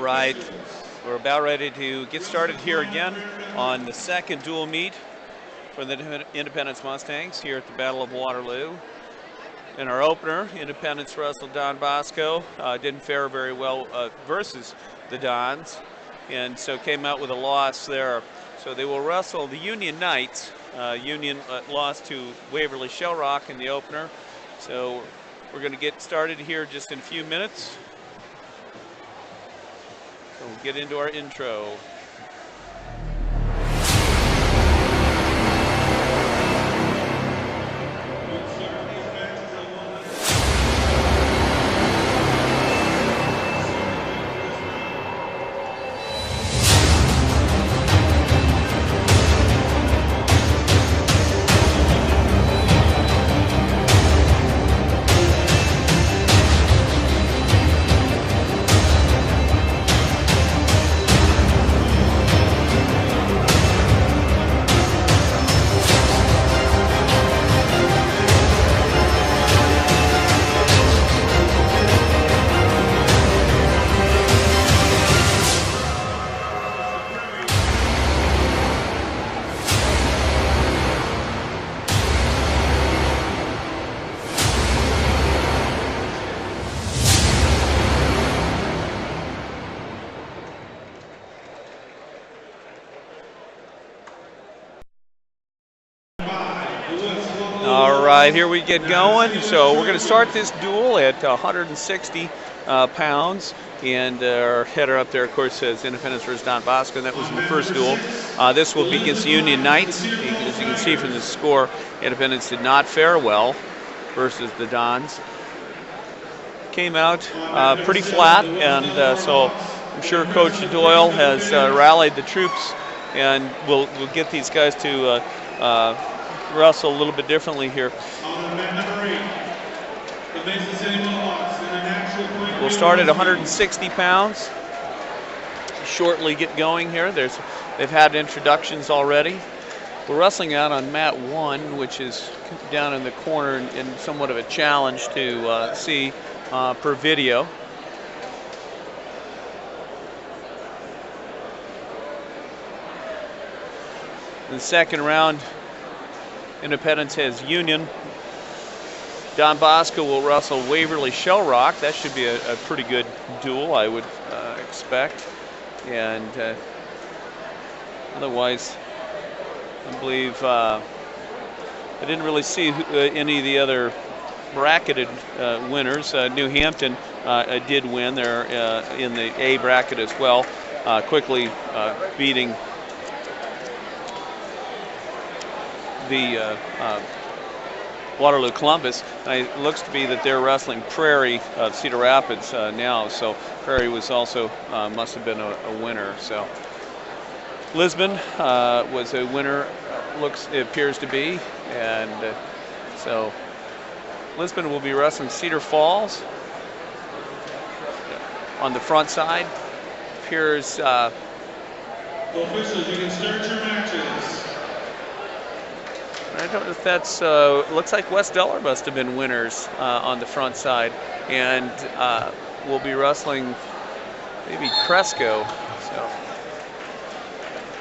right, we're about ready to get started here again on the second dual meet for the Independence Mustangs here at the Battle of Waterloo. In our opener, Independence wrestled Don Bosco, didn't fare very well versus the Dons, and so came out with a loss there. So they will wrestle the Union Knights. Union lost to Waverly Shell Rock in the opener. So we're going to get started here just in a few minutes. So we'll get into our intro. All right, here we get going. So we're going to start this duel at 160 pounds. And our header up there, of course, says Independence versus Don Bosco. That was in the first duel. This will be against the Union Knights. As you can see from the score, Independence did not fare well versus the Dons. Came out pretty flat, and so I'm sure Coach Doyle has rallied the troops, and we'll get these guys to wrestle a little bit differently here. We'll start at 160 pounds. Shortly get going here. They've had introductions already. We're wrestling out on mat 1, which is down in the corner and somewhat of a challenge to see per video. In the second round, Independence has Union. Don Bosco will wrestle Waverly Shell Rock. That should be a pretty good duel, I would expect. And otherwise, I believe I didn't really see any of the other bracketed winners. New Hampton did win. They're in the A bracket as well, quickly beating the Waterloo Columbus. It looks to be that they're wrestling Prairie of Cedar Rapids now, so Prairie was also must have been a winner. So Lisbon was a winner, it appears to be, and so Lisbon will be wrestling Cedar Falls on the front side. Appears officials, you can start your matches. I don't know if that's, looks like West Delaware must have been winners on the front side. And we'll be wrestling maybe Cresco. So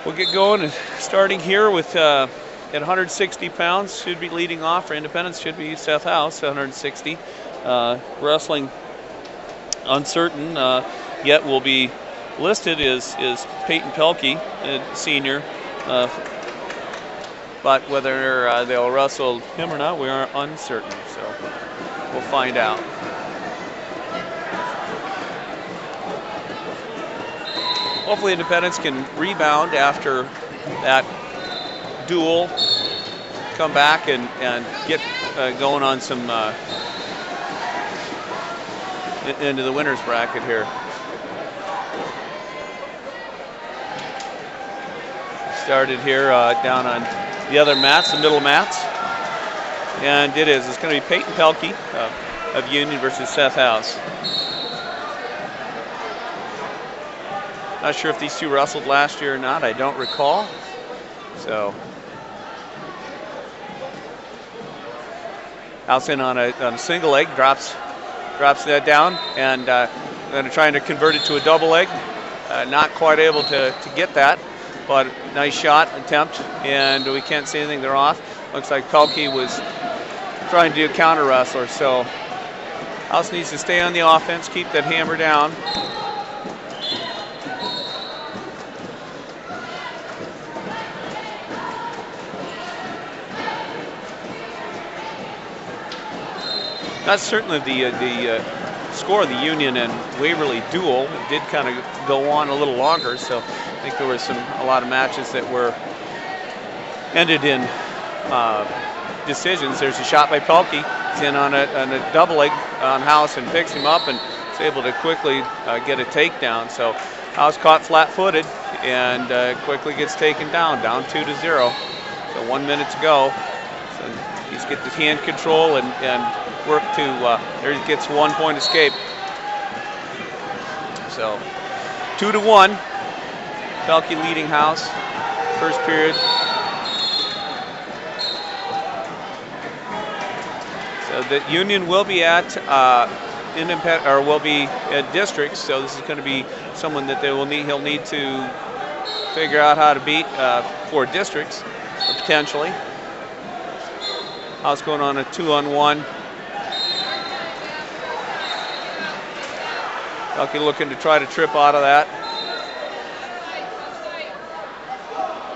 we'll get going and starting here with at 160 pounds. Should be leading off for Independence, should be Seth House, 160. Wrestling uncertain, yet will be listed is Peyton Pelkey, senior. But whether they'll wrestle him or not, we are uncertain. So we'll find out. Hopefully Independence can rebound after that duel, come back and get going on some into the winner's bracket here. Started here down on the other mats, the middle mats. And it's going to be Peyton Pelkey of Union versus Seth House. Not sure if these two wrestled last year or not, I don't recall. So House in on a single leg, drops that down, and then trying to convert it to a double leg. not quite able to get that, but nice shot attempt, and we can't see anything. They're off. Looks like Pelkey was trying to do a counter wrestler, so House needs to stay on the offense, keep that hammer down. That's certainly the score of the Union and Waverly duel. It did kind of go on a little longer, so I think there was a lot of matches that were ended in decisions. There's a shot by Pelkey. He's in on a double leg on House and picks him up and is able to quickly get a takedown. So House caught flat-footed and quickly gets taken down 2-0. So 1 minute to go. So he's get the hand control and work to, there he gets 1 point escape. So 2-1, Pelkey leading House, first period. So the Union will be at independent, or will be at districts. So this is going to be someone that he'll need to figure out how to beat for districts, potentially. House going on a 2-on-1. Pelkey looking to try to trip out of that.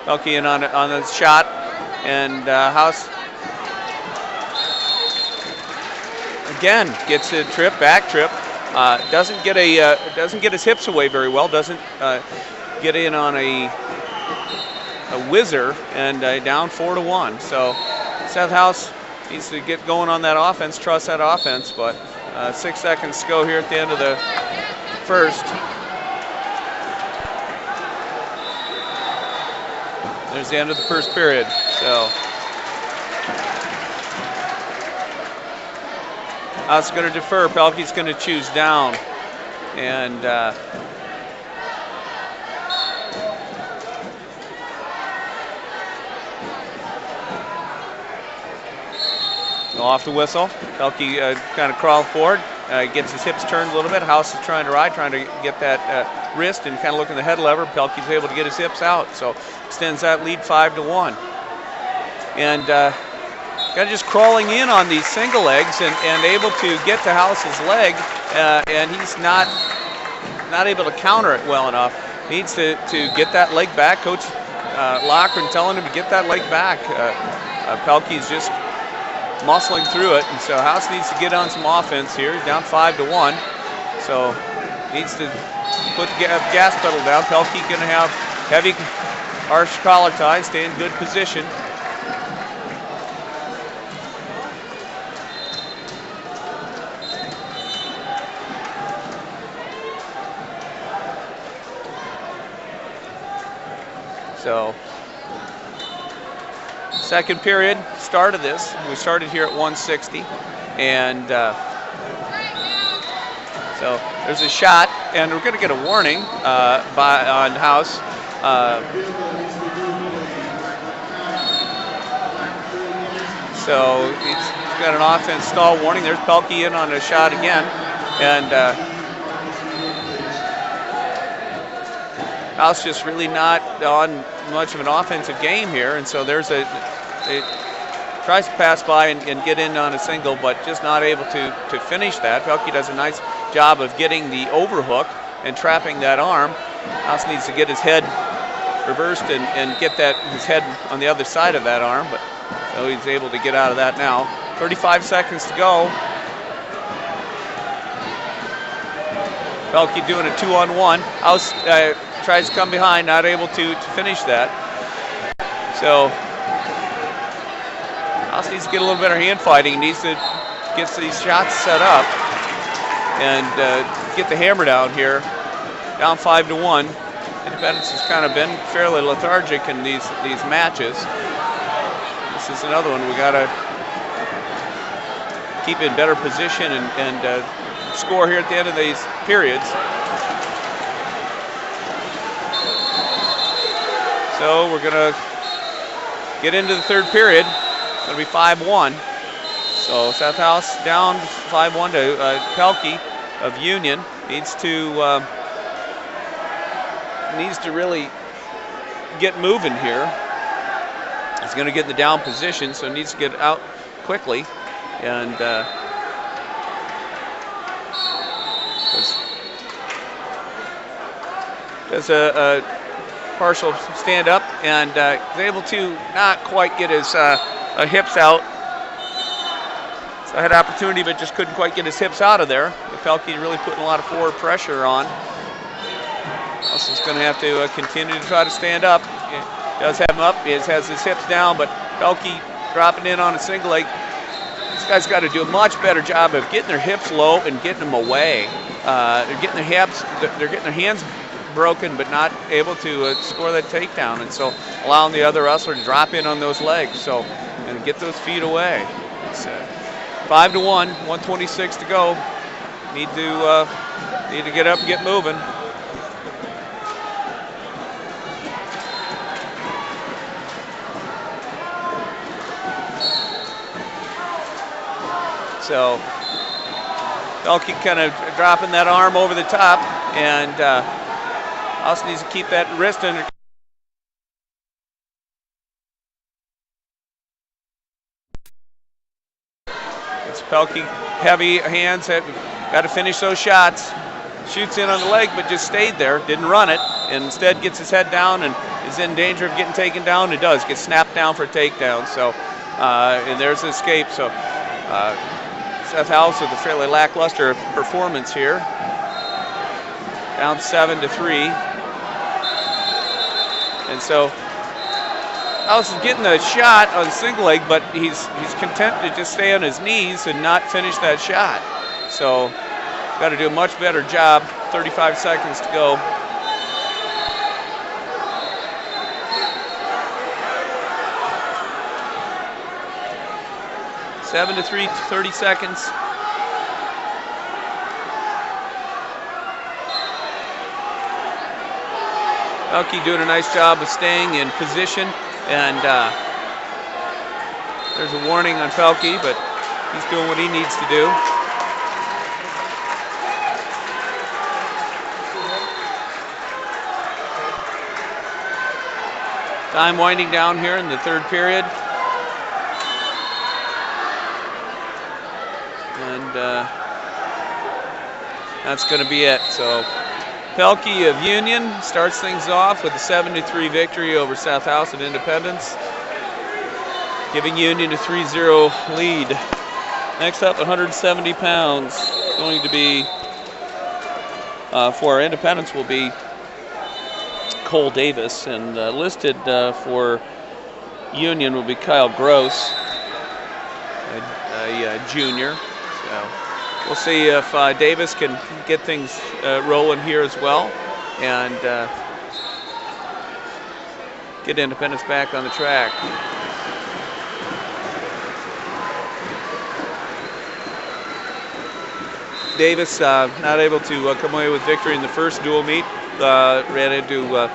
Pelkey in on the shot, and House again gets a trip, back trip. Doesn't get his hips away very well. Doesn't get in on a whizzer, and down 4-1. So Seth House needs to get going on that offense, trust that offense, but 6 seconds to go here at the end of the first. There's the end of the first period. So House is going to defer. Pelkey's going to choose down, and off the whistle. Pelkey kind of crawled forward, gets his hips turned a little bit. House is trying to get that wrist and kind of looking the head lever. Pelkey's able to get his hips out, so extends that lead 5-1. And kind of just crawling in on these single legs and able to get to House's leg, and he's not able to counter it well enough. Needs to get that leg back. Coach Lochran telling him to get that leg back. Pelkey's just muscling through it, and so House needs to get on some offense here. He's down 5-1, so needs to put the gas pedal down. Pelkey going to have heavy arch collar tie, stay in good position. So second period, start of this. We started here at 160, and so there's a shot, and we're going to get a warning on House. So he's got an offense stall warning. There's Pelkey in on a shot again, and House just really not on much of an offensive game here, and so there's it tries to pass by and get in on a single, but just not able to finish that. Pelkey does a nice job of getting the overhook and trapping that arm. House needs to get his head reversed and get his head on the other side of that arm, but so he's able to get out of that now. 35 seconds to go. Pelkey doing a 2-on-1. House tries to come behind, not able to finish that. So House needs to get a little better hand fighting. He needs to get these shots set up and get the hammer down here. Down 5-1. Independence has kind of been fairly lethargic in these matches. This is another one we got to keep in better position and score here at the end of these periods. So we're going to get into the third period. It's going to be 5-1. So Seth House down 5-1 to Pelkey of Union. Needs to needs to really get moving here. He's going to get in the down position, so needs to get out quickly. And does a partial stand up and is able to not quite get his hips out. So had opportunity, but just couldn't quite get his hips out of there. Pelkey really putting a lot of forward pressure on. Nelson's going to have to continue to try to stand up. He does have him up. He has his hips down, but Pelkey dropping in on a single leg. These guys got to do a much better job of getting their hips low and getting them away. They're getting their hips, they're getting their hands broken, but not able to score that takedown, and so allowing the other wrestler to drop in on those legs. So and get those feet away. It's 5-1, 126 to go. Need to get up and get moving. So Pelkey kind of dropping that arm over the top, and also needs to keep that wrist under. It's Pelkey, heavy hands, got to finish those shots. Shoots in on the leg, but just stayed there, didn't run it, and instead gets his head down and is in danger of getting taken down. It does, gets snapped down for a takedown. So, and there's the escape. So, Seth House with a fairly lackluster performance here. Down 7-3. And so House is getting a shot on the single leg, but he's content to just stay on his knees and not finish that shot. So got to do a much better job. 35 seconds to go. Seven to 3, 30 seconds. Pelkey doing a nice job of staying in position, and there's a warning on Pelkey, but he's doing what he needs to do. Time winding down here in the third period. And that's going to be it. So Pelkey of Union starts things off with a 7-3 victory over South House at Independence, giving Union a 3-0 lead. Next up, 170 pounds, going to be, for Independence, will be Cole Davis, and listed for Union will be Kyle Gross, a junior. So we'll see if Davis can get things rolling here as well, and get Independence back on the track. Davis not able to come away with victory in the first dual meet. Ran into a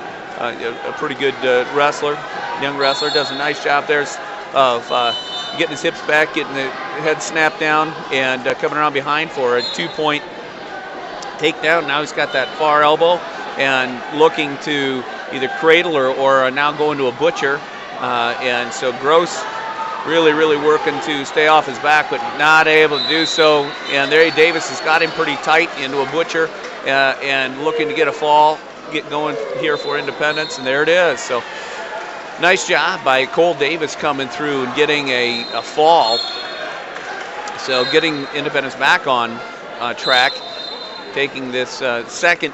pretty good wrestler, young wrestler. Does a nice job there of getting his hips back, getting the head snapped down, and coming around behind for a 2-point takedown. Now he's got that far elbow and looking to either cradle or now going to a butcher. And so Gross really working to stay off his back, but not able to do so. And there Davis has got him pretty tight into a butcher and looking to get a fall, get going here for Independence, and there it is. So nice job by Cole Davis coming through and getting a fall. So getting Independence back on track, taking this second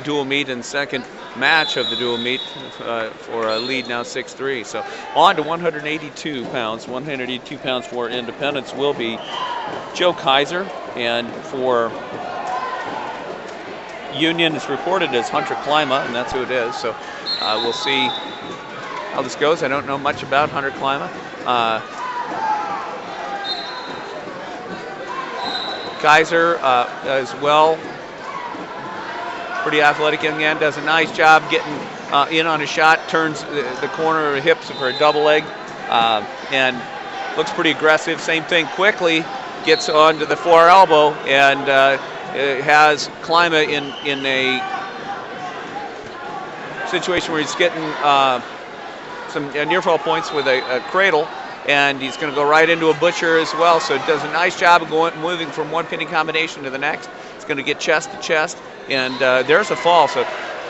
dual meet and second match of the dual meet for a lead now 6-3. So on to 182 pounds. 182 pounds for Independence will be Joe Kaiser, and for Union is reported as Hunter Klima, and that's who it is. So we'll see how this goes. I don't know much about Hunter Klima. Kaiser as well, pretty athletic young man, does a nice job getting in on a shot, turns the corner of the hips for a double leg, and looks pretty aggressive. Same thing, quickly gets onto the far elbow and has Klima in a situation where he's getting some near fall points with a cradle, and he's going to go right into a butcher as well. So it does a nice job of moving from one pinning combination to the next. It's going to get chest to chest, and there's a fall. So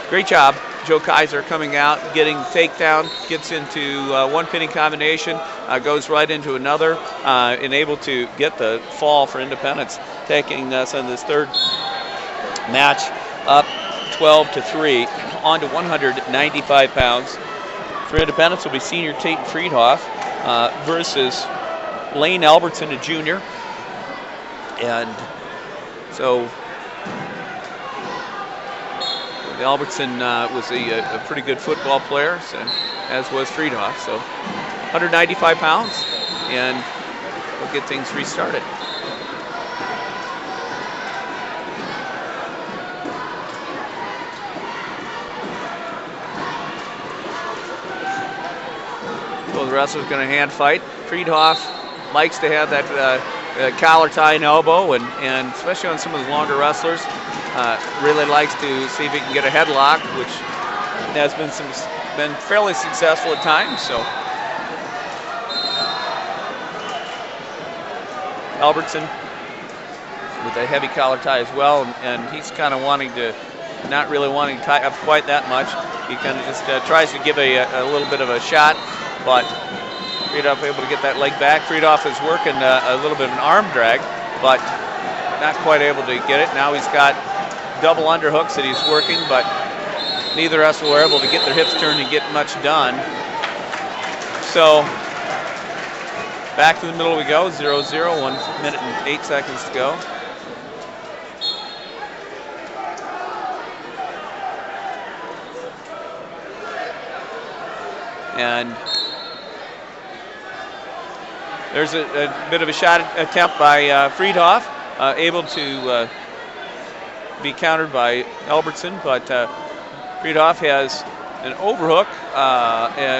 great job, Joe Kaiser, coming out, getting takedown, gets into one pinning combination, goes right into another, and able to get the fall for Independence, taking us in this third match up 12-3, on to 195 pounds. For Independence will be senior Tate Friedhoff versus Lane Albertson, a junior. And so Albertson was a pretty good football player, so, as was Friedhoff. So 195 pounds, and we'll get things restarted. So the wrestler's going to hand fight. Friedhoff likes to have that collar tie and elbow, and especially on some of the longer wrestlers, really likes to see if he can get a headlock, which has been fairly successful at times. So Albertson with a heavy collar tie as well, and he's kind of not really wanting to tie up quite that much. He kind of just tries to give a little bit of a shot, but Friedhoff able to get that leg back. Friedhoff is working a little bit of an arm drag, but not quite able to get it. Now he's got double underhooks that he's working, but neither wrestler were able to get their hips turned and get much done. So back to the middle we go, 0-0, 1 minute and 8 seconds to go. And there's a bit of a shot attempt by Friedhoff, able to be countered by Albertson, but Friedhoff has an overhook,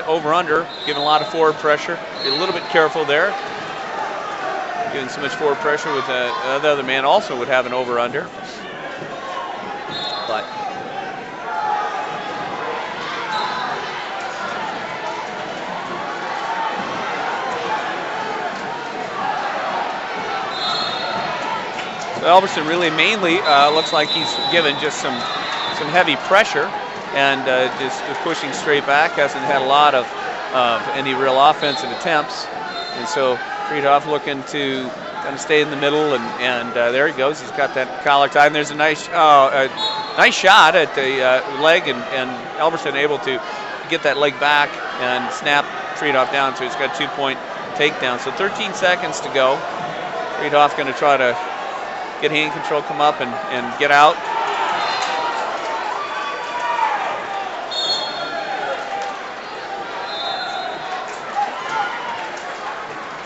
over-under, giving a lot of forward pressure. Be a little bit careful there. Giving so much forward pressure with the other man also would have an over-under. But Albertson really mainly looks like he's given just some heavy pressure, and just pushing straight back. Hasn't had a lot of any real offensive attempts, and so Friedhoff looking to kind of stay in the middle, and there he goes. He's got that collar tie, and there's a nice shot at the leg, and Albertson able to get that leg back and snap Friedhoff down, so he's got a 2-point takedown. So 13 seconds to go. Friedhoff going to try to get hand control, come up and get out.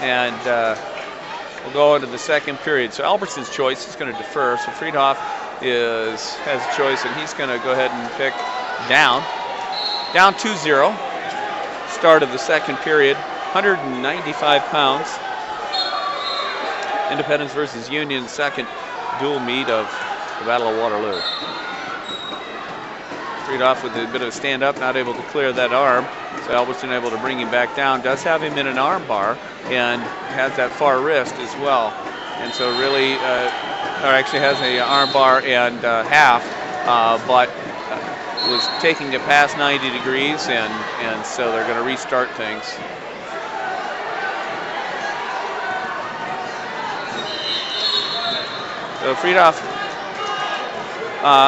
And we'll go into the second period. So Albertson's choice is going to defer. So Friedhoff has a choice, and he's going to go ahead and pick down. Down 2-0. Start of the second period. 195 pounds. Independence versus Union, second dual meet of the Battle of Waterloo. Friedhoff with a bit of a stand-up, not able to clear that arm. So Albertson able to bring him back down. Does have him in an arm bar and has that far wrist as well. And so really, or actually has a arm bar and half, but was taking it past 90 degrees, and so they're going to restart things. So Friedhoff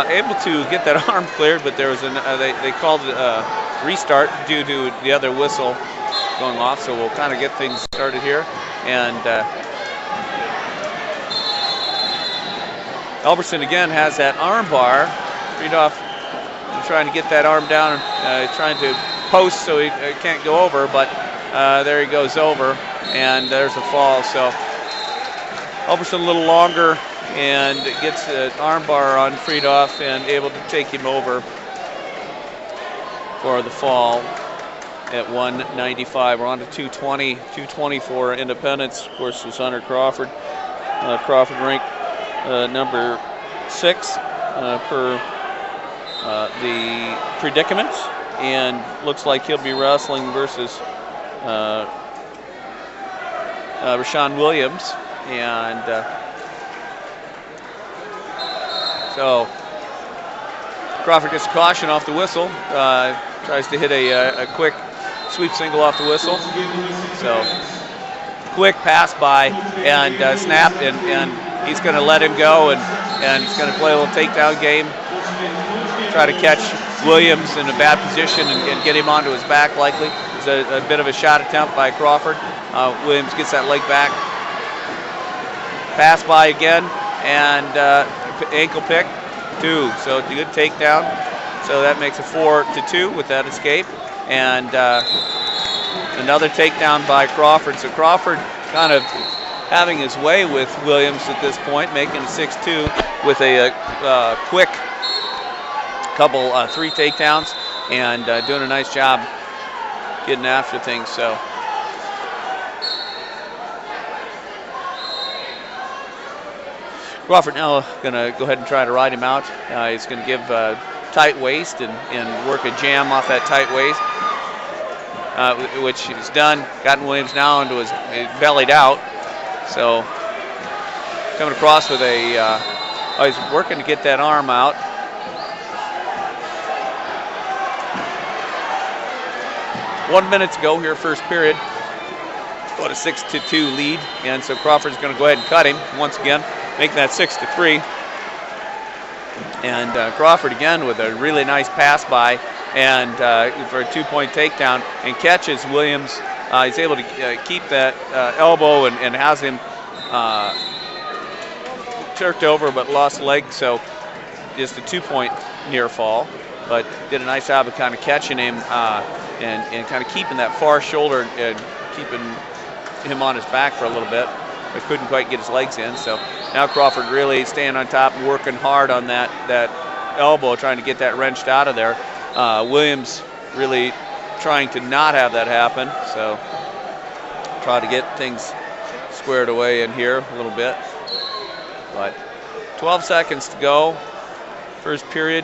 able to get that arm cleared, but there was they called it a restart due to the other whistle going off. So we'll kind of get things started here. And Albertson again has that arm bar. Friedhoff trying to get that arm down, trying to post so he can't go over, but there he goes over, and there's a fall. So Albertson a little longer, and gets an arm bar on Friedhoff and able to take him over for the fall at 195. We're on to 220. 220 for Independence. Of course, was Hunter Crawford. Crawford ranked number 6 per the predicament, and looks like he'll be wrestling versus Rashawn Williams. And so Crawford gets a caution off the whistle, tries to hit a quick sweep single off the whistle. So quick pass by and snap, and he's going to let him go, and he's going to play a little takedown game, try to catch Williams in a bad position and get him onto his back likely. It's a bit of a shot attempt by Crawford. Williams gets that leg back. Pass by again, and ankle pick, 2. So it's a good takedown. So that makes it 4-2 with that escape. And another takedown by Crawford. So Crawford kind of having his way with Williams at this point, making it 6-2 with a quick couple, 3 takedowns, and doing a nice job getting after things. So Crawford now going to go ahead and try to ride him out. He's going to give tight waist and work a jam off that tight waist, which he's done. Gotten Williams now into his bellied out. So coming across with he's working to get that arm out. One minute to go here, first period. Got a 6-2 lead, and so Crawford's going to go ahead and cut him once again, making that 6-3. And Crawford again with a really nice pass by, and for a 2-point takedown, and catches Williams. He's able to keep that elbow and has him jerked over, but lost leg. So just a 2-point near fall, but did a nice job of kind of catching him and kind of keeping that far shoulder and keeping him on his back for a little bit, but couldn't quite get his legs in. So now Crawford really staying on top and working hard on that elbow, trying to get that wrenched out of there. Williams really trying to not have that happen, so try to get things squared away in here a little bit. But 12 seconds to go, first period,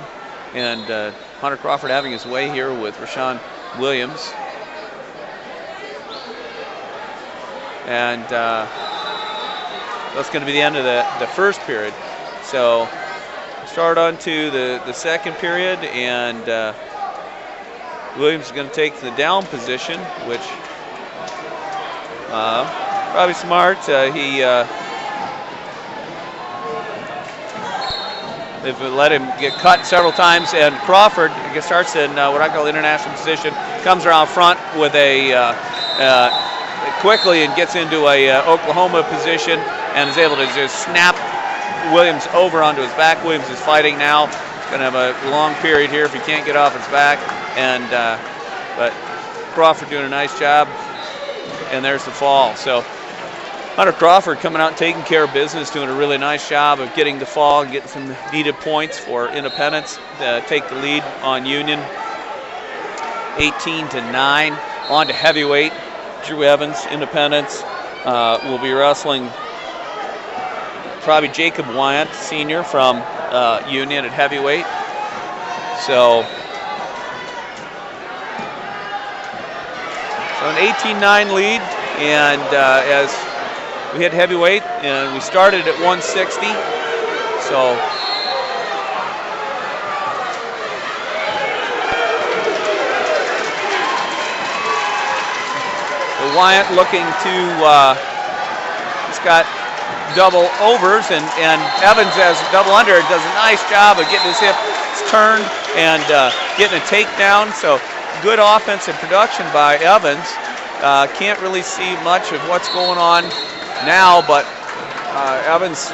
and Hunter Crawford having his way here with Rashawn Williams. And that's going to be the end of the first period. So start on to the second period, and Williams is going to take the down position, which probably smart. They've let him get cut several times, and Crawford starts in what I call international position, comes around front with quickly and gets into a Oklahoma position and is able to just snap Williams over onto his back. Williams is fighting now. He's going to have a long period here if he can't get off his back, and but Crawford doing a nice job, and there's the fall. So Hunter Crawford coming out and taking care of business, doing a really nice job of getting the fall and getting some needed points for Independence to take the lead on Union, 18-9. On to heavyweight. Drew Evans, Independence, will be wrestling probably Jacob Wyant, senior from Union at heavyweight. So an 18-9 lead, and as we hit heavyweight, and we started at 160. So Wyant looking to, he's got double overs, and Evans as double under, does a nice job of getting his hips turned and getting a takedown. So good offensive production by Evans. Can't really see much of what's going on now, but Evans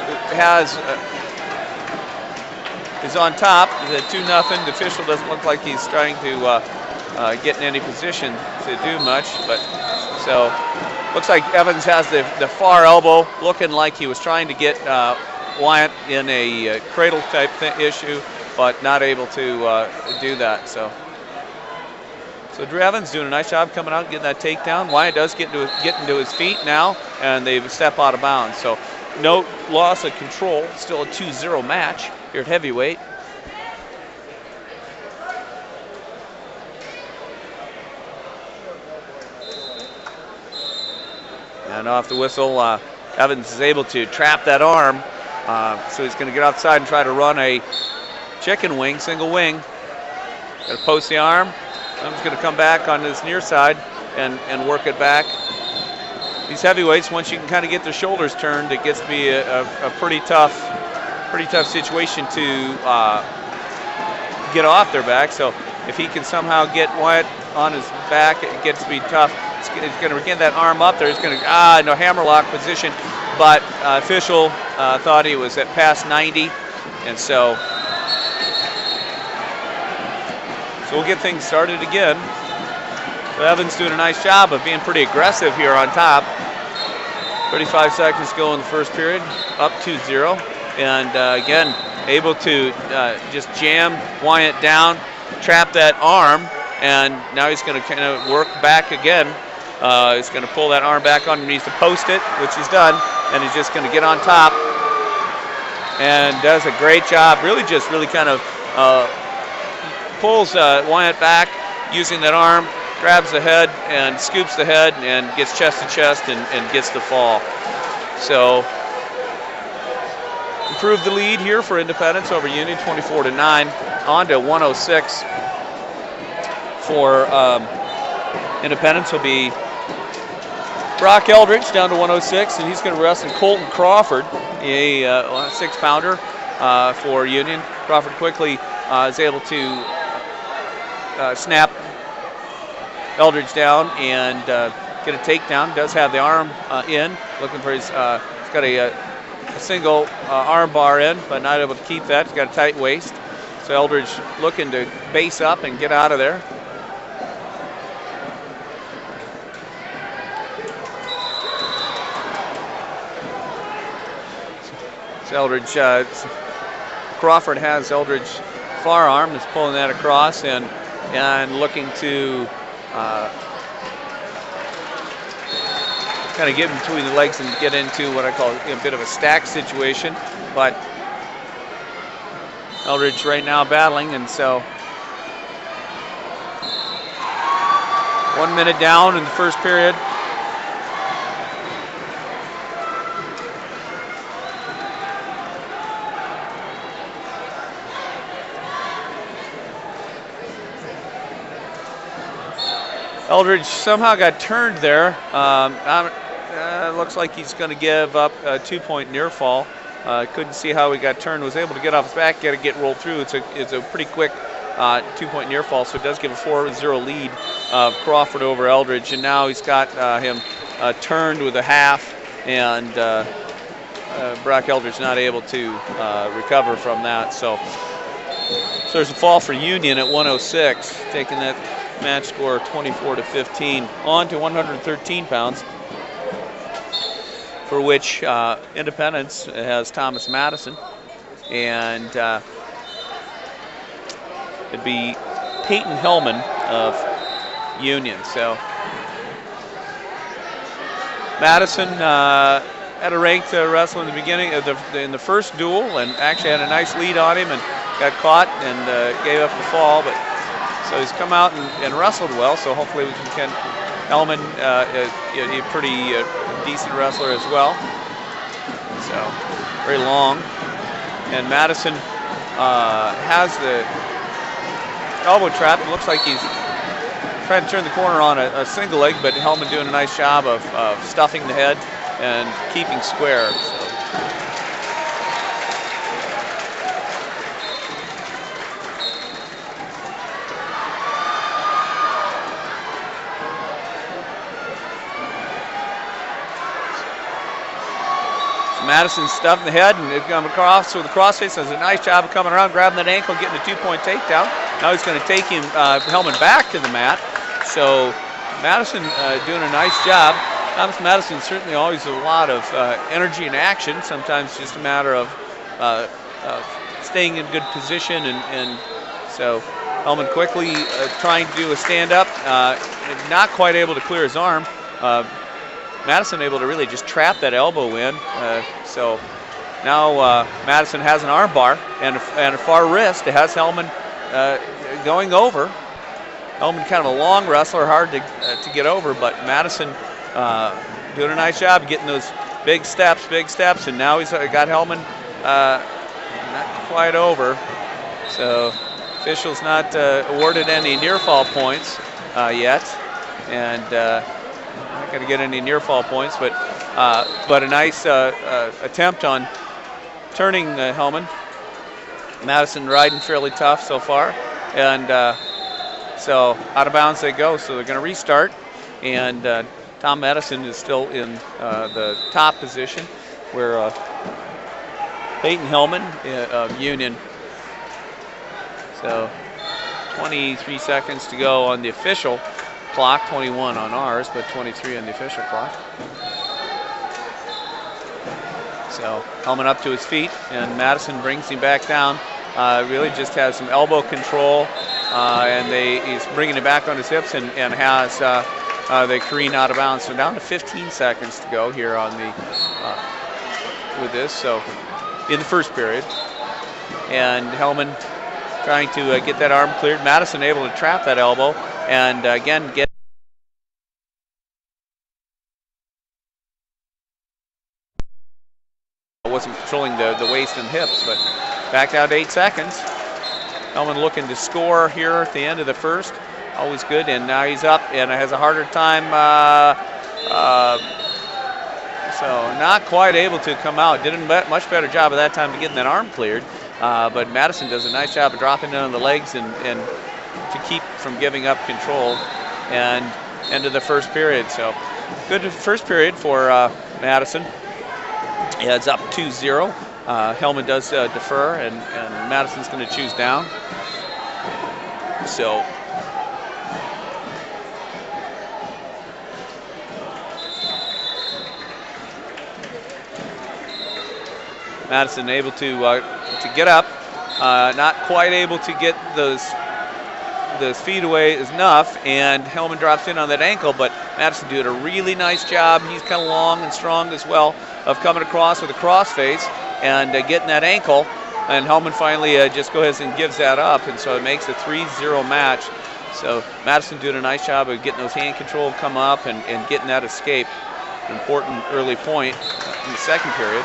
is on top. He's at 2-0. The official doesn't look like he's trying to get in any position to do much, but so looks like Evans has the far elbow, looking like he was trying to get Wyant in a cradle type issue, but not able to do that. So Drew Evans doing a nice job coming out and getting that takedown. Wyant does get into his feet now, and they step out of bounds. So no loss of control. Still a 2-0 match here at heavyweight. And off the whistle, Evans is able to trap that arm. So he's going to get outside and try to run a chicken wing, single wing. Going to post the arm. Evans going to come back on his near side and work it back. These heavyweights, once you can kind of get their shoulders turned, it gets to be a pretty tough situation to get off their back. So if he can somehow get Wyatt on his back, it gets to be tough. He's going to get that arm up there. He's going to no hammerlock position, but official thought he was at past 90, and so we'll get things started again. So Evans doing a nice job of being pretty aggressive here on top. 35 seconds to go in the first period, up 2-0, and again able to just jam Wyatt down, trap that arm, and now he's going to kind of work back again. He's going to pull that arm back underneath to post it, which he's done, and he's just going to get on top and does a great job. Really kind of pulls Wyatt back using that arm, grabs the head and scoops the head and gets chest to chest and gets the fall. So improved the lead here for Independence over Union, 24-9, on to 106 for Independence will be Brock Eldridge down to 106, and he's going to wrestle Colton Crawford, a 6-pounder for Union. Crawford quickly is able to snap Eldridge down and get a takedown. Does have the arm in, looking for his, he's got a single arm bar in, but not able to keep that. He's got a tight waist. So Eldridge looking to base up and get out of there. So Eldridge, Crawford has Eldridge far arm, is pulling that across and looking to kind of get in between the legs and get into what I call a bit of a stack situation. But Eldridge right now battling, and so 1 minute down in the first period. Eldridge somehow got turned there. Looks like he's going to give up a 2-point near fall. Couldn't see how he got turned. Was able to get off his back, get rolled through. It's a pretty quick 2-point near fall, so it does give a 4-0 lead of Crawford over Eldridge. And now he's got him turned with a half, and Brock Eldridge not able to recover from that. So there's a fall for Union at 106, taking that match score 24-15 on to 113 pounds, for which Independence has Thomas Madison, and it'd be Peyton Hellman of Union. So Madison had a ranked wrestle in the beginning of in the first duel, and actually had a nice lead on him and got caught and gave up the fall, but so he's come out and wrestled well, so hopefully we can Hellman, a pretty decent wrestler as well. So very long. And Madison has the elbow trap. It looks like he's trying to turn the corner on a single leg, but Hellman doing a nice job of stuffing the head and keeping square. Madison stuffing the head and it comes across with the crossface. Does a nice job of coming around, grabbing that ankle, getting a 2-point takedown. Now he's going to take him, Hellman back to the mat. So Madison doing a nice job. Thomas Madison certainly always a lot of energy and action. Sometimes just a matter of staying in good position, and so Hellman quickly trying to do a stand-up, not quite able to clear his arm. Madison able to really just trap that elbow in. So now Madison has an arm bar and a far wrist. It has Hellman going over. Hellman kind of a long wrestler, hard to get over, but Madison doing a nice job of getting those big steps, and now he's got Hellman not quite over. So officials not awarded any near fall points yet, and not going to get any near fall points, but a nice attempt on turning Hellman. Madison riding fairly tough so far, and so out of bounds they go. So they're going to restart, and Tom Madison is still in the top position, where Peyton Hellman of Union. So 23 seconds to go on the official clock, 21 on ours, but 23 on the official clock. So Hellman up to his feet, and Madison brings him back down. Really just has some elbow control, and he's bringing it back on his hips, and has they careen out of bounds. So down to 15 seconds to go here on the with this. So in the first period, and Hellman trying to get that arm cleared. Madison able to trap that elbow, and again get. Wasn't controlling the waist and hips, but back out 8 seconds. Hellman looking to score here at the end of the first. Always good, and now he's up and has a harder time. So not quite able to come out. Did a much better job of that time to getting that arm cleared. But Madison does a nice job of dropping in on the legs and to keep from giving up control. And end of the first period. So good first period for Madison. Yeah, it's up 2-0. Hellman does defer, and Madison's going to choose down. So Madison able to get up, not quite able to get those feet away enough, and Hellman drops in on that ankle, but Madison did a really nice job. He's kind of long and strong as well, of coming across with a crossface and getting that ankle, and Hellman finally just goes and gives that up, and so it makes a 3-0 match. So Madison did a nice job of getting those hand control come up and getting that escape. An important early point in the second period.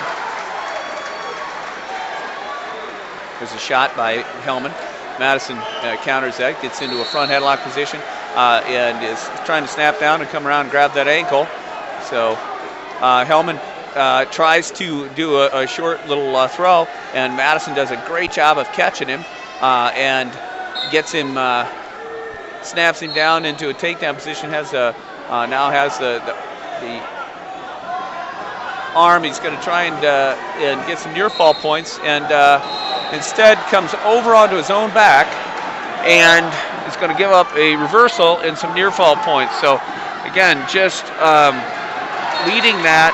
There's a shot by Hellman. Madison counters that, gets into a front headlock position, and is trying to snap down and come around and grab that ankle. So Hellman tries to do a short little throw, and Madison does a great job of catching him and gets him, snaps him down into a takedown position. Now has the arm. He's going to try and get some near fall points, and instead comes over onto his own back and is going to give up a reversal and some near fall points. So again, just leading that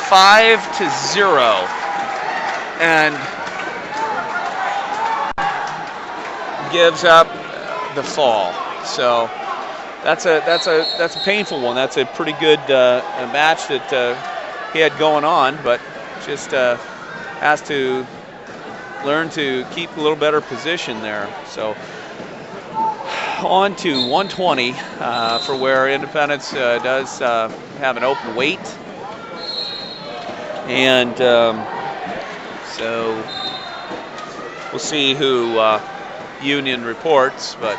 5-0, and gives up the fall. So that's a painful one. That's a pretty good match that he had going on, but just has to learn to keep a little better position there. So on to 120 for where Independence does have an open weight. And so we'll see who Union reports, but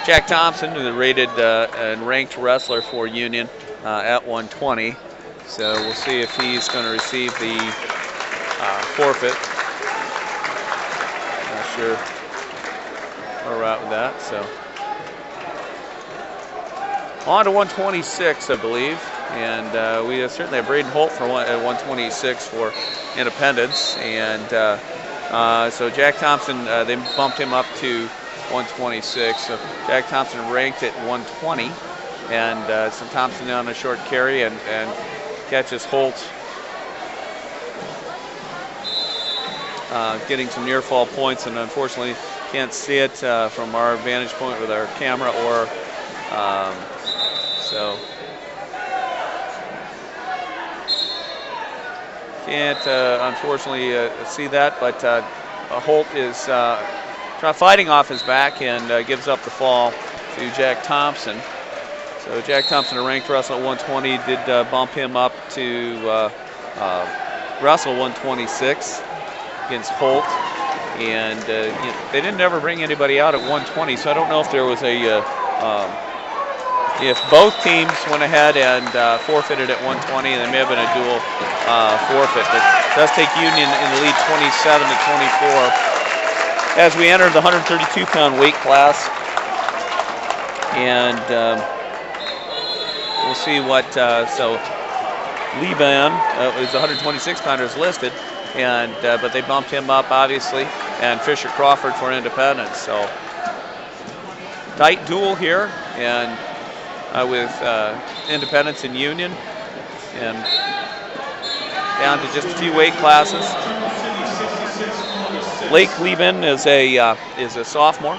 Jack Thompson, the rated and ranked wrestler for Union at 120. So we'll see if he's going to receive the forfeit. Not sure where we're at with that. So on to 126, I believe. And we certainly have Braden Holt at 126 for Independence. And so Jack Thompson, they bumped him up to 126. So Jack Thompson ranked at 120. And so Thompson on a short carry and catches Holt getting some near fall points, and unfortunately can't see it from our vantage point with our camera, or so can't unfortunately see that, but Holt is fighting off his back and gives up the fall to Jack Thompson. So Jack Thompson, a ranked wrestler at 120, did bump him up to wrestle 126 against Holt. And they didn't ever bring anybody out at 120, so I don't know if there was if both teams went ahead and forfeited at 120, and there may have been a dual forfeit. But it does take Union in the lead 27 to 24 as we enter the 132-pound weight class. And we'll see what, so Liban is 126-pounders listed, and but they bumped him up, obviously, and Fisher Crawford for Independence. So tight duel here, and with Independence and Union, and down to just a few weight classes. Blake Lieben is a sophomore,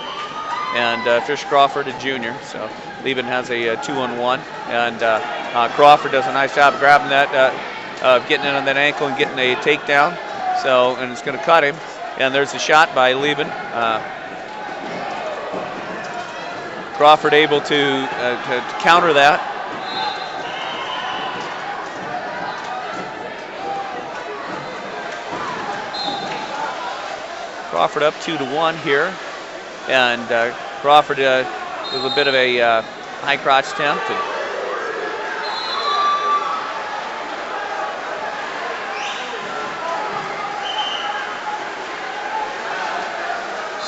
and Fisher Crawford a junior. So Lieben has a 2-on-1, and Crawford does a nice job grabbing that, getting in on that ankle and getting a takedown. So, and it's going to cut him. And there's a shot by Lieben. Crawford able to counter that. Crawford up 2-1 here, and Crawford with a bit of a high crotch attempt.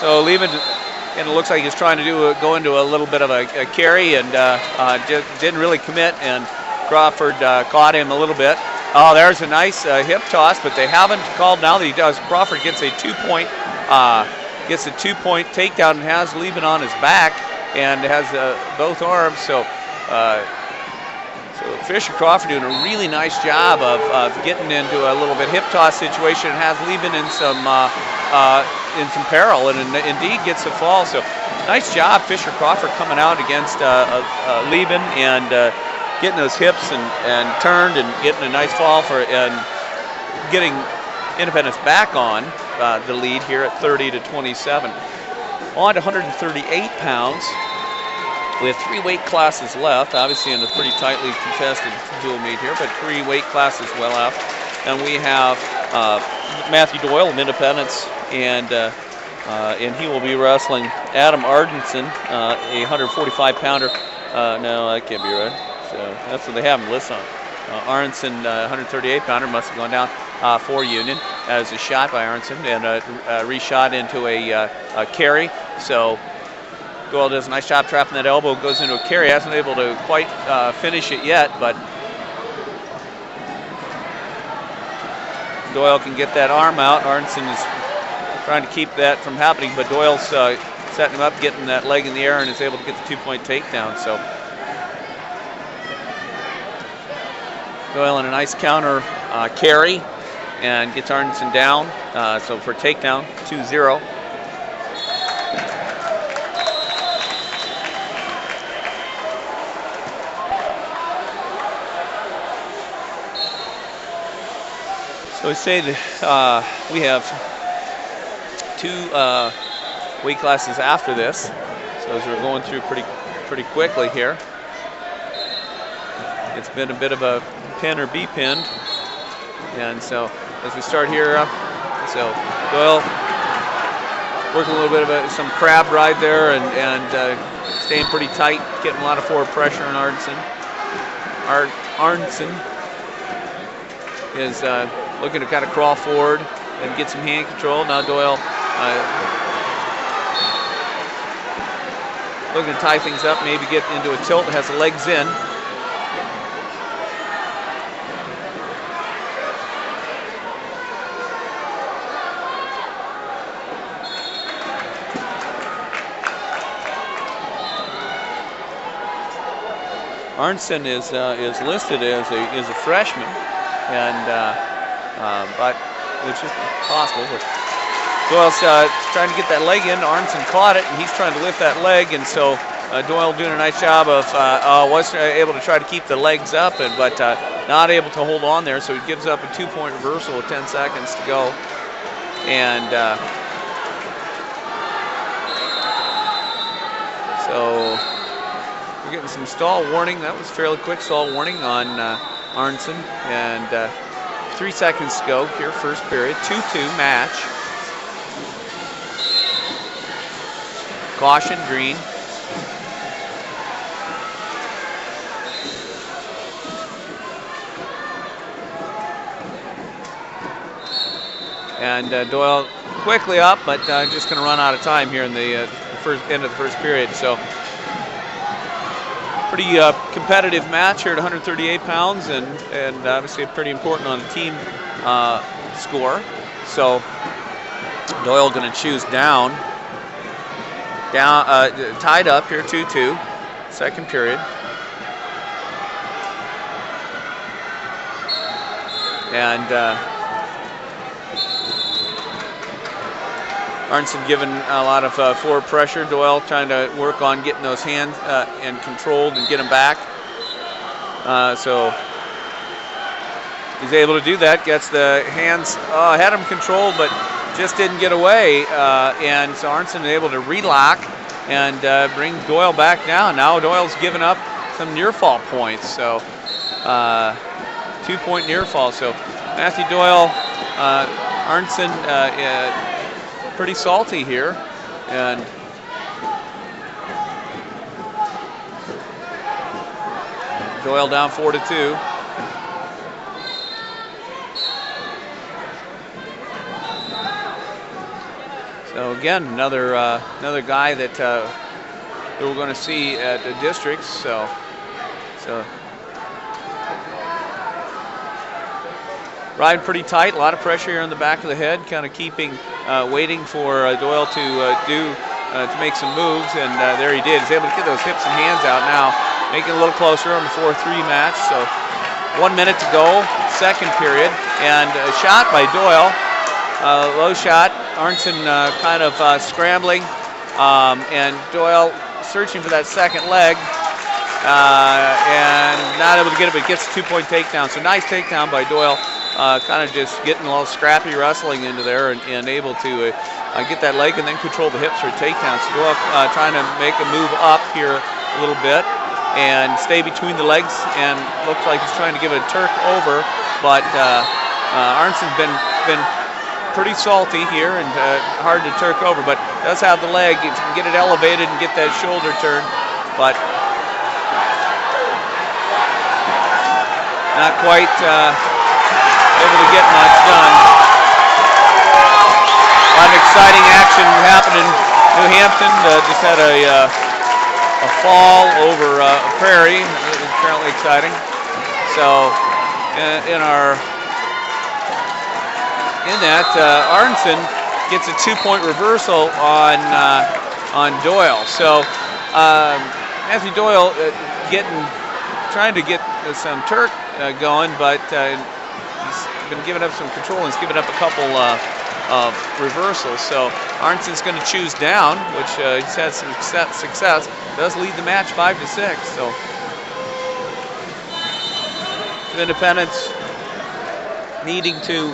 So Lieben, and it looks like he's trying to go into a little bit of a carry, and just didn't really commit, and Crawford caught him a little bit. Oh, there's a nice hip toss, but they haven't called now that he does. Crawford gets a two-point takedown and has Lieben on his back and has both arms. So Fisher Crawford doing a really nice job of getting into a little bit hip toss situation and has Lieben in some peril, and indeed gets a fall. So nice job, Fisher Crawford, coming out against Lieben and getting those hips and turned and getting a nice fall for and getting Independence back on the lead here at 30 to 27. On to 138 pounds with 3 weight classes left, obviously in a pretty tightly contested dual meet here, but 3 weight classes well left. And we have Matthew Doyle of Independence, and he will be wrestling Adam Ardenson, a 145-pounder. No, that can't be right. So that's what they have him listed on. Ardenson, 138-pounder, must have gone down for Union as a shot by Ardenson, and reshot into a carry. So Doyle does a nice job trapping that elbow, goes into a carry. Hasn't been able to quite finish it yet, but Doyle can get that arm out. Ardenson is trying to keep that from happening, but Doyle's setting him up, getting that leg in the air, and is able to get the 2-point takedown. So Doyle in a nice counter carry and gets Ardenson down. So for takedown, 2-0. So we say that we have 2 weight classes after this. So as we're going through pretty quickly here, it's been a bit of a pin or be pinned, and so as we start here, so Doyle working a little bit of some crab ride there and staying pretty tight, getting a lot of forward pressure on Ardenson. Ardenson is looking to kind of crawl forward and get some hand control. Now Doyle looking to tie things up, maybe get into a tilt, has the legs in. Arnson is listed as a freshman, and but which is possible. But Doyle's trying to get that leg in. Arnson caught it, and he's trying to lift that leg, and so Doyle doing a nice job of was able to try to keep the legs up, but not able to hold on there. So he gives up a 2-point reversal with 10 seconds to go, and so getting some stall warning. That was fairly quick stall warning on Arnson. And 3 seconds to go here, first period. 2-2 match. Caution, green. And Doyle quickly up, but just going to run out of time here in the end of the first period. So pretty competitive match here at 138 pounds, and obviously pretty important on the team score. So Doyle going to choose down, tied up here 2-2, second period. And Arnson given a lot of forward pressure. Doyle trying to work on getting those hands and controlled and get them back. So he's able to do that. Gets the hands, had them controlled, but just didn't get away. And so Arnson is able to relock and bring Doyle back down. Now Doyle's given up some near fall points. So 2-point near fall. So Matthew Doyle, Arnson, pretty salty here, and Doyle down 4-2. So again, another guy that we're going to see at the districts. So. Riding pretty tight, a lot of pressure here on the back of the head, kind of waiting for Doyle to make some moves, and there he did. He's able to get those hips and hands out now, making it a little closer on the 4-3 match. So 1 minute to go, second period, and a shot by Doyle, low shot. Arnson kind of scrambling, and Doyle searching for that second leg, and not able to get it, but gets a 2-point takedown. So nice takedown by Doyle. Kind of just getting a little scrappy wrestling into there, and able to get that leg and then control the hips for a takedown. So Doyle trying to make a move up here a little bit and stay between the legs, and looks like he's trying to give a Turk over, but Arnson's been pretty salty here and hard to Turk over, but does have the leg. If you can get it elevated and get that shoulder turn, but not quite able to get much done. A lot of exciting action happened in New Hampton. Just had a fall over a prairie. It was apparently exciting. So in that, Arnson gets a 2-point reversal on Doyle. So Matthew Doyle trying to get some Turk going, but he's been giving up some control and he's given up a couple reversals. So Arnson's going to choose down, which he's had some success. Does lead the match 5-6. So Independence needing to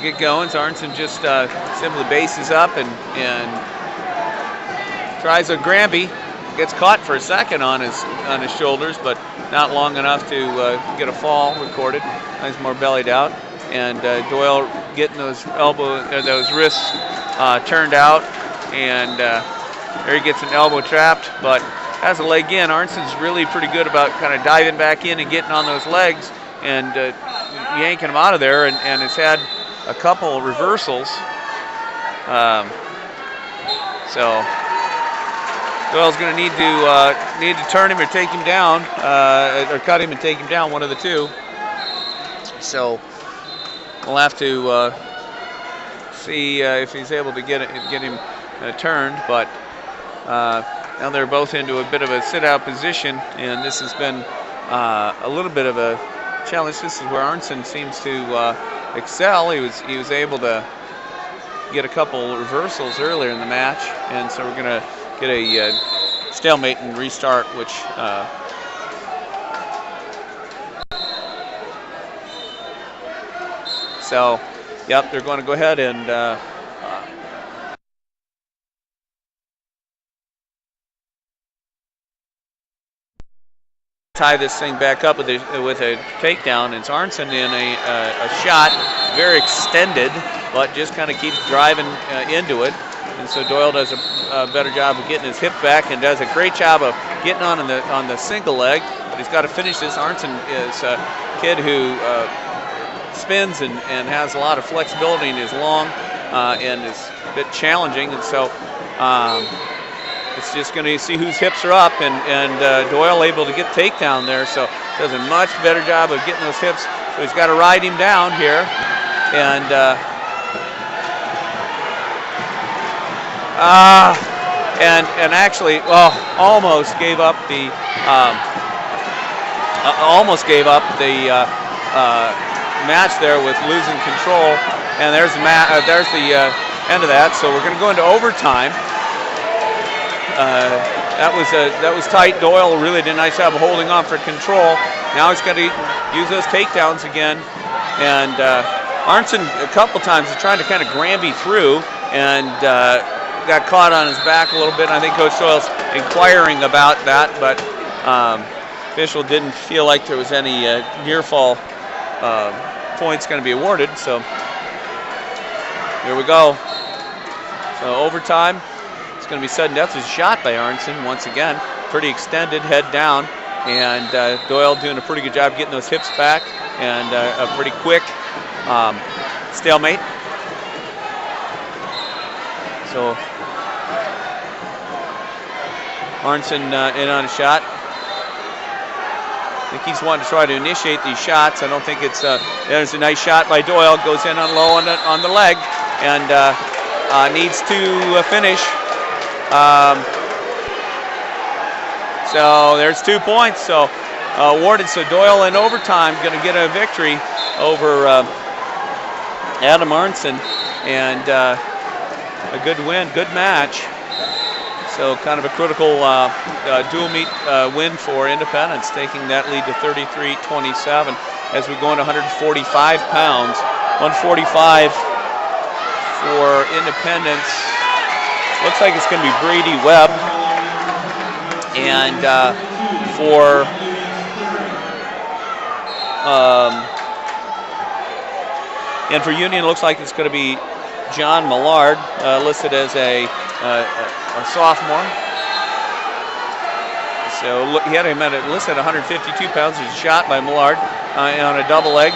get going. So Arnson just simply bases up and tries a Granby. Gets caught for a second on his shoulders, but not long enough to get a fall recorded. He's more bellied out, and Doyle getting those wrists turned out, and there he gets an elbow trapped, but has a leg in. Arnson's really pretty good about kind of diving back in and getting on those legs and yanking them out of there, and has had a couple reversals. So Doyle's going to need to turn him or take him down, or cut him and take him down, one of the two. So we'll have to see if he's able to get him turned. But now they're both into a bit of a sit-out position, and this has been a little bit of a challenge. This is where Arnson seems to excel. He was able to get a couple reversals earlier in the match, and so we're going to get a stalemate and restart, which so yep, they're going to go ahead and tie this thing back up with a takedown. It's Arnson in a shot, very extended, but just kind of keeps driving into it. And so Doyle does a better job of getting his hip back and does a great job of getting on the single leg. But he's got to finish this. Arnson is a kid who spins and has a lot of flexibility and is long and is a bit challenging. And so it's just going to see whose hips are up, and Doyle able to get takedown there, so does a much better job of getting those hips. So he's got to ride him down here, and actually, well, almost gave up the match there with losing control, and there's the end of that. So we're going to go into overtime. That was tight. Doyle really did a nice job of holding on for control. Now he's got to use those takedowns again. And Arnson a couple times is trying to kind of Granby through and got caught on his back a little bit. I think Coach Doyle's inquiring about that, but official didn't feel like there was any near fall points going to be awarded. So here we go. So overtime. It's going to be sudden death. There's a shot by Arnson once again. Pretty extended, head down. And Doyle doing a pretty good job getting those hips back. And a pretty quick stalemate. So Arnson in on a shot. I think he's wanting to try to initiate these shots. I don't think it's there's a nice shot by Doyle. Goes in on low on the leg. And needs to finish. So there's 2 points. So awarded. So Doyle in overtime going to get a victory over Adam Arnson, and a good win, good match. So kind of a critical dual meet win for Independence, taking that lead to 33-27 as we go into 145 pounds. 145 for Independence. Looks like it's going to be Brady Webb. And for Union, it looks like it's going to be John Millard, listed as a sophomore. So he had him listed at 152 pounds. There's a shot by Millard on a double leg.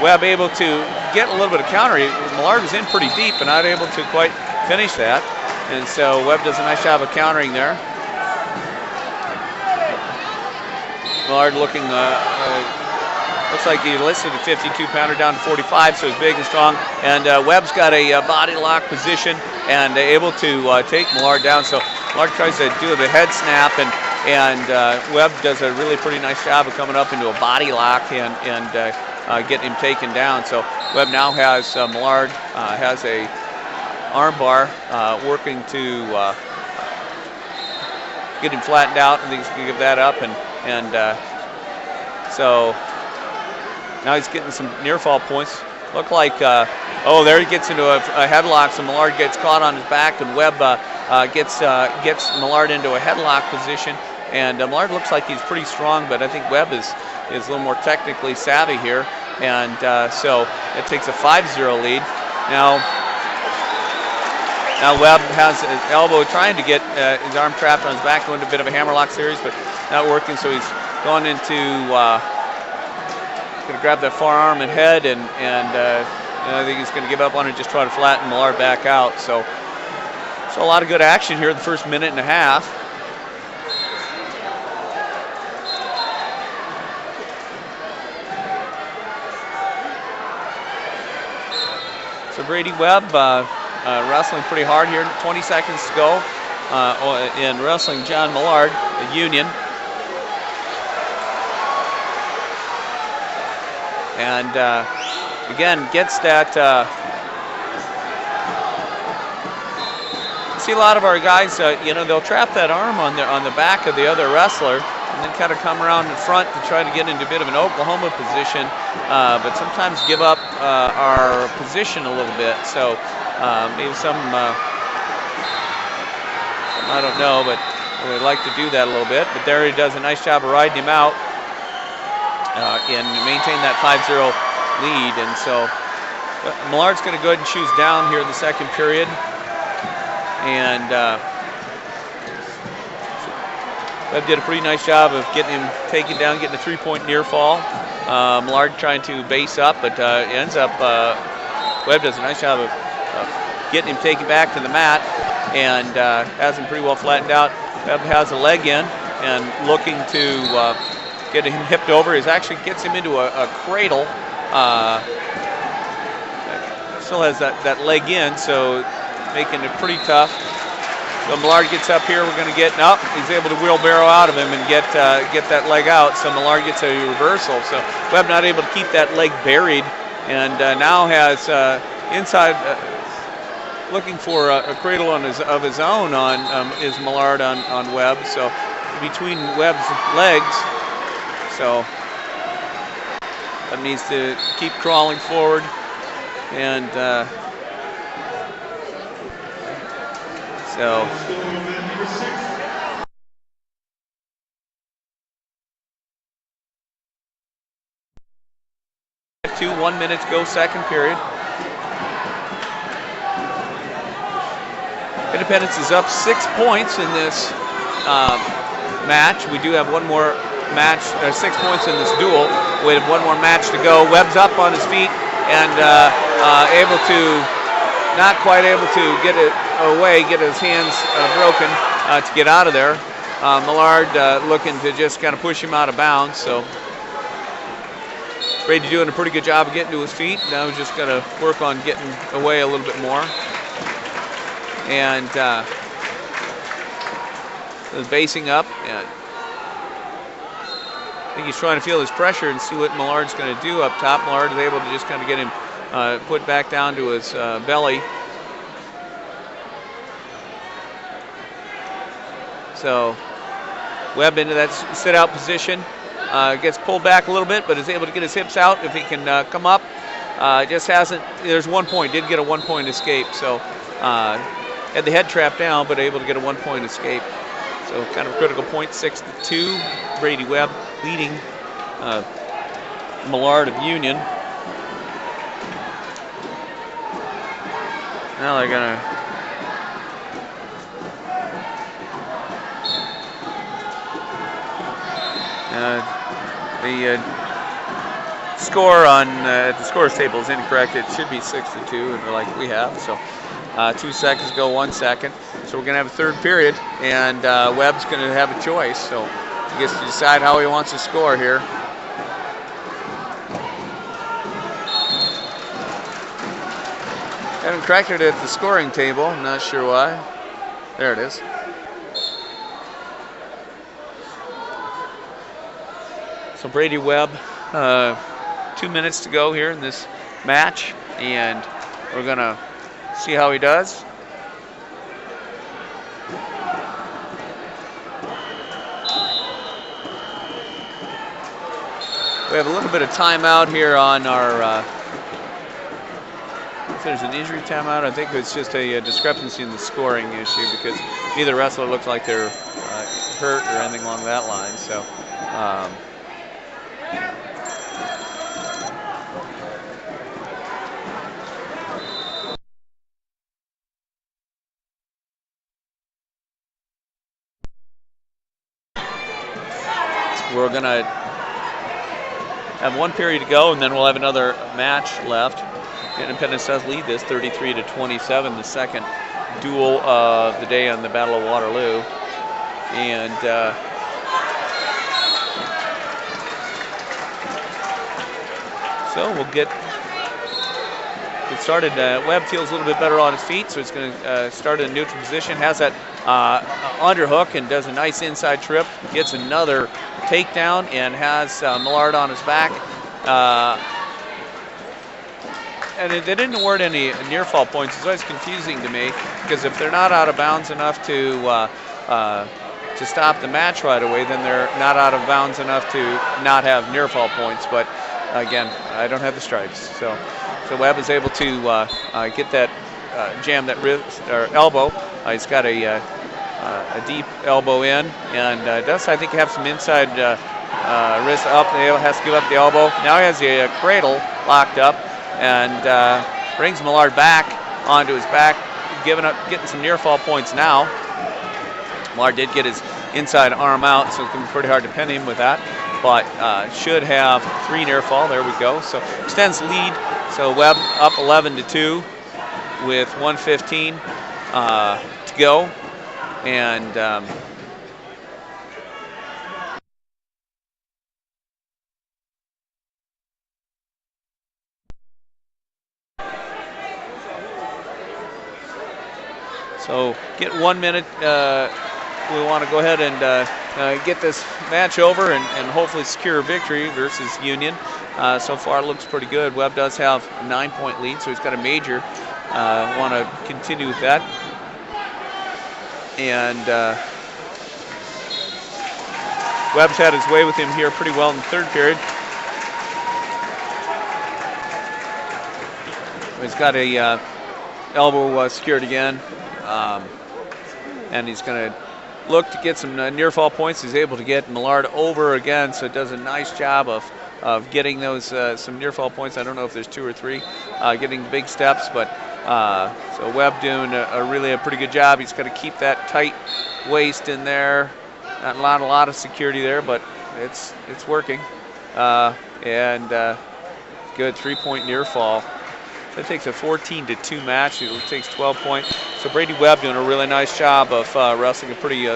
Webb able to get a little bit of counter. Millard was in pretty deep and not able to quite finish that. And so Webb does a nice job of countering there. Millard looking, looks like he listed a 52-pounder down to 45, so he's big and strong. And Webb's got a body lock position and able to take Millard down. So Millard tries to do the head snap, and Webb does a really pretty nice job of coming up into a body lock and getting him taken down. So Webb now has Millard has a arm bar working to get him flattened out, and he's going to give that up, and so now he's getting some near fall points. Look like there he gets into a headlock, so Millard gets caught on his back, and Webb gets Millard into a headlock position, and Millard looks like he's pretty strong, but I think Webb is a little more technically savvy here, and so it takes a 5-0 lead. Now Webb has his elbow trying to get his arm trapped on his back, going to a bit of a hammerlock series, but not working. So he's going into going to grab that forearm and head, and I think he's going to give up on it, just try to flatten Millard back out. So a lot of good action here in the first minute and a half. So Brady Webb wrestling pretty hard here. 20 seconds to go in wrestling John Millard, the Union. And again, gets that. See a lot of our guys, they'll trap that arm on the back of the other wrestler, and then kind of come around in front to try to get into a bit of an Oklahoma position, but sometimes give up our position a little bit. So maybe some, I don't know, but We'd like to do that a little bit, but there he does a nice job of riding him out and maintain that 5-0 lead. And so Millard's going to go ahead and choose down here in the second period. And Webb did a pretty nice job of getting him taken down, getting a 3-point near fall. Millard trying to base up, but ends up, Webb does a nice job of getting him taken back to the mat and has him pretty well flattened out. Webb has a leg in and looking to get him hipped over. He actually gets him into a cradle. Still has that leg in, so making it pretty tough. So Millard gets up here. We're going to get, he's able to wheelbarrow out of him and get that leg out. So Millard gets a reversal. So Webb not able to keep that leg buried, and now has inside looking for a cradle of his own on is Millard on Webb. So between Webb's legs. So Webb needs to keep crawling forward and. So 1 minute to go, second period. Independence is up 6 points in this match. We do have one more match, 6 points in this duel. We have one more match to go. Webb's up on his feet and not quite able to get it away, get his hands broken to get out of there. Millard looking to just kind of push him out of bounds. So Brady doing a pretty good job of getting to his feet. Now he's just going to work on getting away a little bit more. And is basing up. And I think he's trying to feel his pressure and see what Millard's going to do up top. Millard is able to just kind of get him put back down to his belly. So Webb into that sit-out position. Gets pulled back a little bit, but is able to get his hips out if he can come up. Just hasn't, there's 1 point, did get a 1 point escape. So had the head trapped down, but able to get a 1 point escape. So kind of a critical point, 6-2. Brady Webb leading Millard of Union. Now they're going to the score on the scores table is incorrect. It should be 6-2, like we have. So 2 seconds go, 1 second. So we're going to have a third period, and Webb's going to have a choice. So he gets to decide how he wants to score here. Haven't cracked it at the scoring table. I'm not sure why. There it is. So Brady Webb, 2 minutes to go here in this match, and we're going to see how he does. We have a little bit of timeout here on our, if there's an injury timeout, I think it's just a discrepancy in the scoring issue because neither wrestler looks like they're hurt or anything along that line. So. We're going to have 1 period to go, and then we'll have another match left. Independence does lead this 33-27, the second duel of the day on the Battle of Waterloo. And so we'll get started. Webb feels a little bit better on his feet, so it's going to start in a neutral position. Has that underhook and does a nice inside trip. Gets another takedown and has Millard on his back. And they didn't award any near fall points. It's always confusing to me because if they're not out of bounds enough to stop the match right away, then they're not out of bounds enough to not have near fall points. But again, I don't have the stripes. So Webb is able to get that jam that wrist or elbow. He's got a a deep elbow in, and does, I think, have some inside wrist up. He has to give up the elbow. Now he has the cradle locked up, and brings Millard back onto his back, getting some near fall points now. Millard did get his inside arm out, so it's going to be pretty hard to pin him with that, but should have 3 near fall. There we go. So extends lead. So Webb up 11-2 with 1:15 to go, and so get 1 minute. We want to go ahead and get this match over and hopefully secure a victory versus Union. So far it looks pretty good. Webb does have a 9-point lead, so he's got a major. Want to continue with that. And Webb's had his way with him here pretty well in the third period. He's got a elbow secured again, and he's going to look to get some near fall points. He's able to get Millard over again, so it does a nice job of getting those some near fall points. I don't know if there's 2 or 3, getting the big steps, but so Webb doing a pretty good job. He's got to keep that tight waist in there. Not a lot of security there, but it's working. And good 3-point near fall. That takes a 14-2 match. It takes 12 points. So Brady Webb doing a really nice job of wrestling, a pretty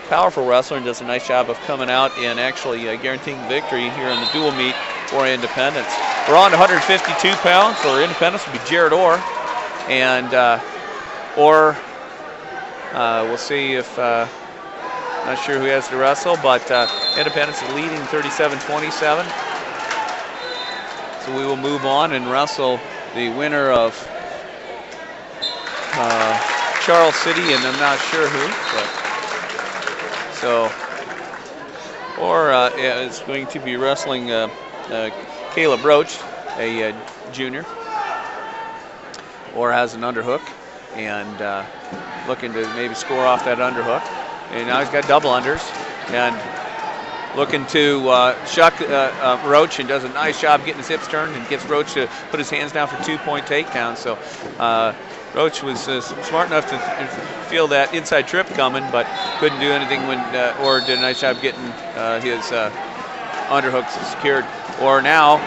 powerful wrestler, and does a nice job of coming out and actually guaranteeing victory here in the dual meet for Independence. We're on to 152 pounds for Independence. Will be Jared Orr, and Orr, we'll see if not sure who has to wrestle, but Independence is leading 37-27. So we will move on and wrestle the winner of Charles City, and I'm not sure who, but so Orr is going to be wrestling Caleb Roach, a junior. Orr has an underhook and looking to maybe score off that underhook. And now he's got double unders and looking to shuck Roach, and does a nice job getting his hips turned and gets Roach to put his hands down for 2-point takedown. So Roach was smart enough to feel that inside trip coming, but couldn't do anything when Orr did a nice job getting his underhooks secured. Orr now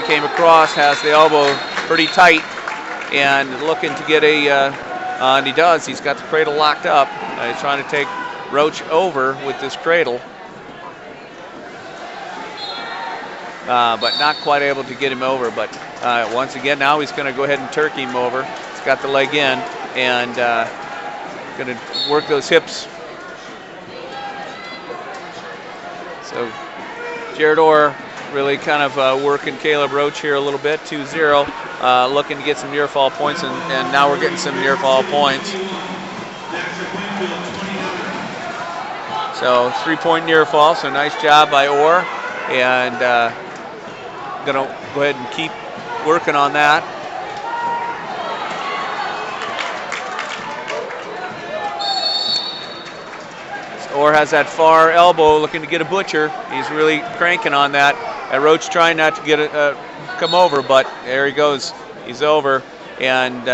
came across, has the elbow pretty tight, and looking to get and he does. He's got the cradle locked up. He's trying to take Roach over with this cradle, but not quite able to get him over. But once again, now he's going to go ahead and turkey him over. He's got the leg in, and going to work those hips. So Jared Orr really kind of working Caleb Roach here a little bit, 2-0, looking to get some near fall points, and now we're getting some near fall points. So 3-point near fall, so nice job by Orr, and gonna go ahead and keep working on that. Orr has that far elbow, looking to get a butcher. He's really cranking on that. Roach trying not to get come over, but there he goes. He's over, and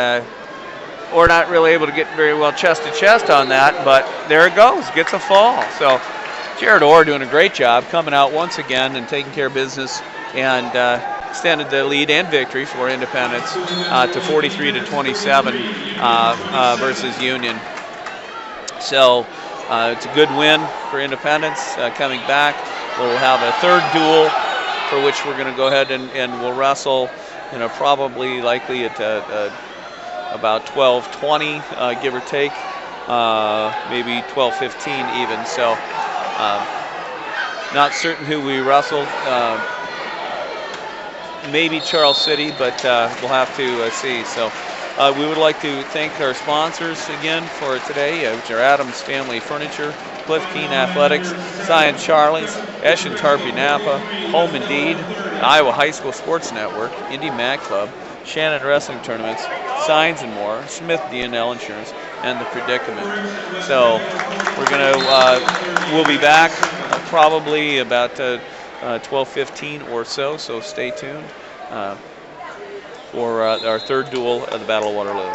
Orr not really able to get very well chest to chest on that, but there it goes. Gets a fall. So Jared Orr doing a great job coming out once again and taking care of business, and extended the lead and victory for Independence to 43-27 versus Union. So it's a good win for Independence coming back. We'll have a third duel for which we're going to go ahead and we'll wrestle, probably likely at about 12:20, give or take, maybe 12:15 even. So not certain who we wrestle. Maybe Charles City, but we'll have to see. So we would like to thank our sponsors again for today, which are Adams Family Furniture, Cliff Keen Athletics, Zion Charlie's, Esh and Tarpey Napa, Home Indeed, Iowa High School Sports Network, Indy Mag Club, Shannon Wrestling Tournaments, signs and more, Smith D&L Insurance, and the Predicament. So we'll be back probably about 12:15 or so. So stay tuned for our third duel of the Battle of Waterloo.